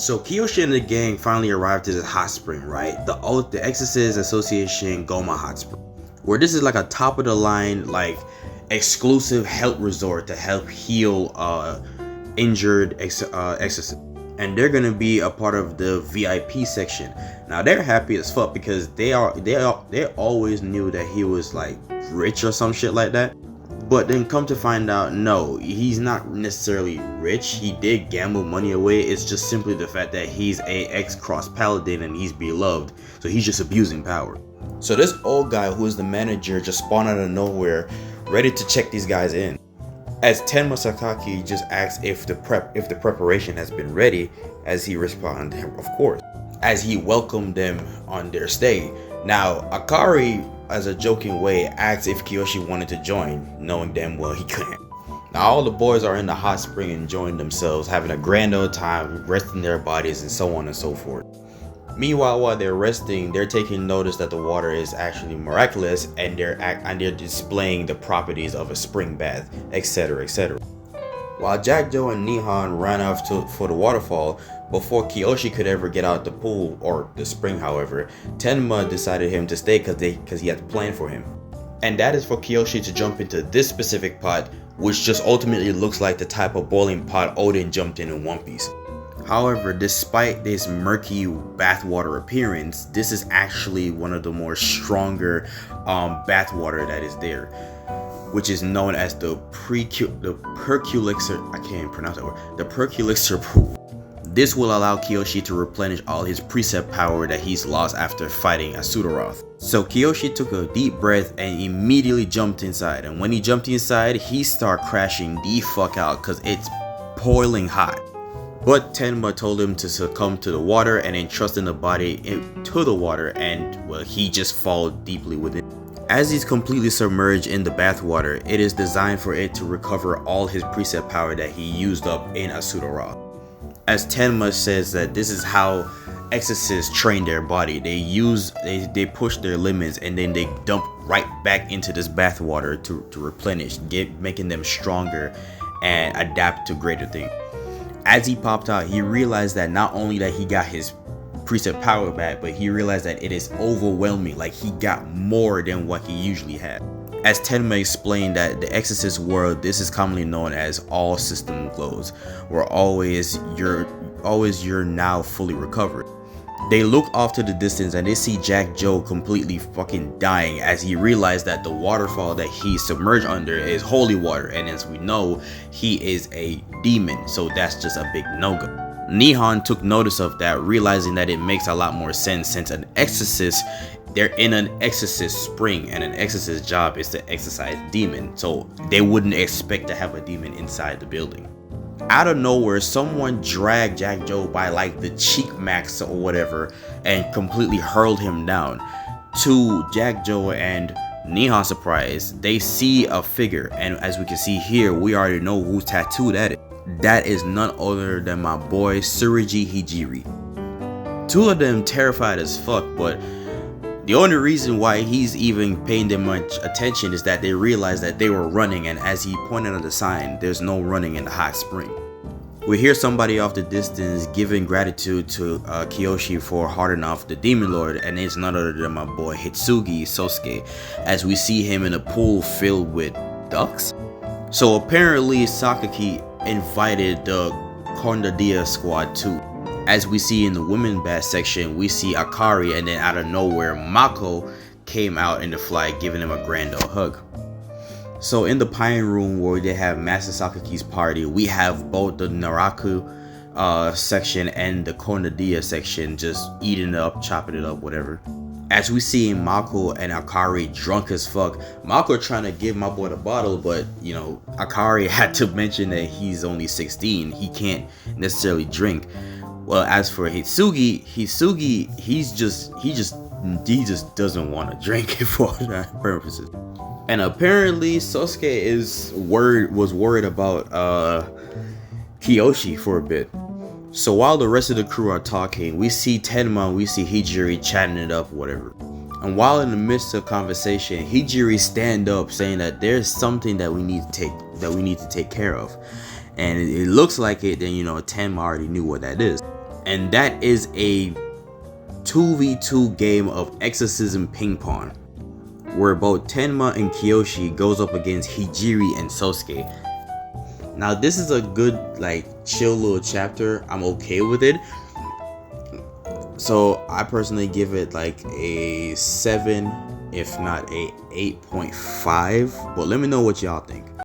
So Kiyoshi and the gang finally arrived at this hot spring, right? The Exorcist Association Goma Hot Spring, where this is like a top of the line, like exclusive health resort to help heal injured exorcists. And they're gonna be a part of the VIP section. Now they're happy as fuck because they always knew that he was like rich or some shit like that. But then come to find out, no, he's not necessarily rich. He did gamble money away. It's just simply the fact that he's a ex-cross paladin and he's beloved. So he's just abusing power. So this old guy who is the manager just spawned out of nowhere, ready to check these guys in. As Tenma Sakaki just asks if the preparation has been ready, as he responded, of course, as he welcomed them on their stay. Now, Akari, as a joking way, asked if Kiyoshi wanted to join, knowing damn well he couldn't. Now, all the boys are in the hot spring enjoying themselves, having a grand old time, resting their bodies and so on and so forth. Meanwhile, while they're resting, they're taking notice that the water is actually miraculous and they're displaying the properties of a spring bath, etc, etc. While Jack Joe and Nihon ran off for the waterfall, before Kiyoshi could ever get out the pool, or the spring however, Tenma decided him to stay because he had a plan for him. And that is for Kiyoshi to jump into this specific pot, which just ultimately looks like the type of boiling pot Odin jumped in One Piece. However, despite this murky bathwater appearance, this is actually one of the more stronger bathwater that is there, which is known as the Perculixer. I can't pronounce that word. The Perculixer pool. This will allow Kiyoshi to replenish all his precept power that he's lost after fighting Asudaroth. So Kiyoshi took a deep breath and immediately jumped inside. And when he jumped inside, he started crashing the fuck out because it's boiling hot. But Tenma told him to succumb to the water and entrust in the body to the water, and well, he just followed deeply within. As he's completely submerged in the bathwater, it is designed for it to recover all his precept power that he used up in Asudaroth. As Tenma says that this is how exorcists train their body. They push their limits and then they dump right back into this bathwater to replenish, making them stronger and adapt to greater things. As he popped out, he realized that not only that he got his precept power back, but he realized that it is overwhelming, like he got more than what he usually had. As Tenma explained that the exorcist world, this is commonly known as all system closed, where always you're now fully recovered. They look off to the distance and they see Jack Joe completely fucking dying as he realized that the waterfall that he's submerged under is holy water, and as we know, he is a demon, so that's just a big no-go. Nihon took notice of that, realizing that it makes a lot more sense since an exorcist, they're in an exorcist spring and an exorcist's job is to exorcise demon, so they wouldn't expect to have a demon inside the building. Out of nowhere, someone dragged Jack Joe by like the cheek max or whatever and completely hurled him down. To Jack Joe and Nihon's surprise, they see a figure, and as we can see here, we already know whose tattoo that is. That is none other than my boy Tsurugi Hijiri. Two of them terrified as fuck, but the only reason why he's even paying them much attention is that they realized that they were running, and as he pointed at the sign, there's no running in the hot spring. We hear somebody off the distance giving gratitude to Kiyoshi for harding off the Demon Lord, and it's none other than my boy Hitsugi Sosuke, as we see him in a pool filled with ducks. So apparently Sakaki invited the Kondadia squad too. As we see in the women bath section, we see Akari, and then out of nowhere Mako came out in the flight, giving him a grand old hug. So in the Pine Room where they have Master Sakaki's party, we have both the Naraku section and the Kondadia section just eating it up, chopping it up, whatever. As we see Mako and Akari drunk as fuck. Mako trying to give my boy the bottle, but you know, Akari had to mention that he's only 16. He can't necessarily drink. Well, as for Hitsugi, he just doesn't want to drink for all that purposes. And apparently Sosuke was worried about Kiyoshi for a bit. So while the rest of the crew are talking, we see Tenma, we see Hijiri chatting it up, whatever. And while in the midst of conversation, Hijiri stand up saying that there's something that we need to take care of. And it looks like it, then you know, Tenma already knew what that is. and that is a 2v2 game of exorcism ping pong, where both Tenma and Kiyoshi goes up against Hijiri and Sosuke. Now this is a good, like, chill little chapter. I'm okay with it. So I personally give it like a 7, if not a 8.5. But let me know what y'all think.